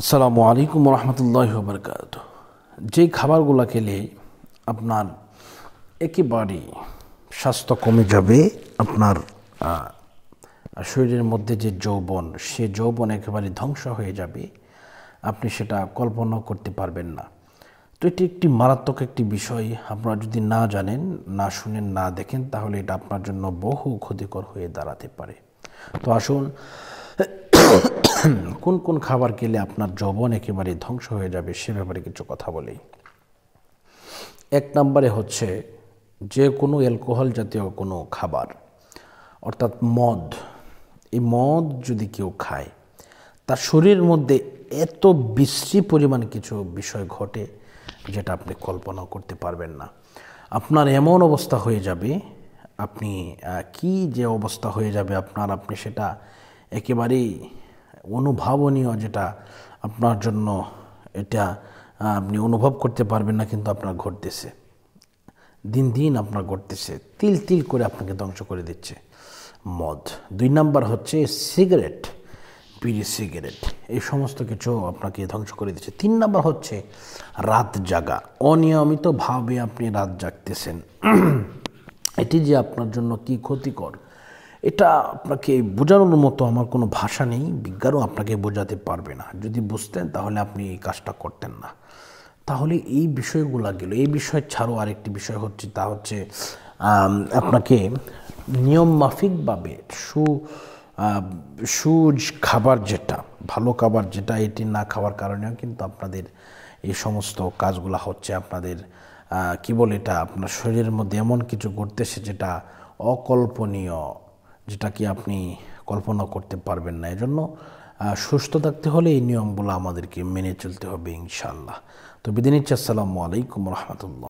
আসসালামু আলাইকুম রহমতুল্লাহি ওয়া বারাকাতুহু। যে খাবারগুলো খেলে আপনার একেবারেই স্বাস্থ্য কমে যাবে, আপনার শরীরের মধ্যে যে যৌবন, সে যৌবন একেবারে ধ্বংস হয়ে যাবে, আপনি সেটা কল্পনাও করতে পারবেন না। তো এটি একটি মারাত্মক একটি বিষয়। আপনারা যদি না জানেন, না শুনেন, না দেখেন, তাহলে এটা আপনার জন্য বহু ক্ষতিকর হয়ে দাঁড়াতে পারে। তো আসুন, কোন কোন খাবার খেলে আপনার যৌবন একেবারে ধ্বংস হয়ে যাবে সে ব্যাপারে কিছু কথা বলি। এক নম্বরে হচ্ছে যে কোনো অ্যালকোহল জাতীয় কোনো খাবার, অর্থাৎ মদ। এই মদ যদি কেউ খায়, তার শরীরের মধ্যে এত বিশ্রী পরিমাণ কিছু বিষয় ঘটে যেটা আপনি কল্পনাও করতে পারবেন না। আপনার এমন অবস্থা হয়ে যাবে, আপনি কি যে অবস্থা হয়ে যাবে আপনি সেটা একেবারেই অনুভবনীয়, যেটা আপনার জন্য এটা আপনি অনুভব করতে পারবেন না, কিন্তু আপনার ঘটতেছে, দিন দিন আপনার ঘটতেছে, তিল তিল করে আপনাকে ধ্বংস করে দিচ্ছে মদ। দুই নাম্বার হচ্ছে সিগারেট, বিড়ি সিগারেট, এই সমস্ত কিছু আপনাকে ধ্বংস করে দিচ্ছে। তিন নাম্বার হচ্ছে রাত জাগা, অনিয়মিতভাবে আপনি রাত জাগতেছেন। এটি যে আপনার জন্য কি ক্ষতিকর, এটা আপনাকে বোঝানোর মতো আমার কোনো ভাষা নেই, বিজ্ঞানও আপনাকে বোঝাতে পারবে না। যদি বুঝতেন তাহলে আপনি এই কাজটা করতেন না। তাহলে এই বিষয়গুলো গেল। এই বিষয় ছাড়াও আরেকটি বিষয় হচ্ছে, তা হচ্ছে আপনাকে নিয়ম মাফিকভাবে সুজ খাবার, যেটা ভালো খাবার, যেটা এটি না খাওয়ার কারণেও কিন্তু আপনাদের এই সমস্ত কাজগুলো হচ্ছে। আপনাদের কি বলে, এটা আপনার শরীরের মধ্যে এমন কিছু ঘটতেছে যেটা অকল্পনীয়, যেটা কি আপনি কল্পনা করতে পারবেন না। এজন্য সুস্থ থাকতে হলে এই নিয়মগুলো আমাদেরকে মেনে চলতে হবে ইনশাআল্লাহ। তো বিদায় নিচ্ছি। আসসালামু আলাইকুম রহমতুল্লাহ।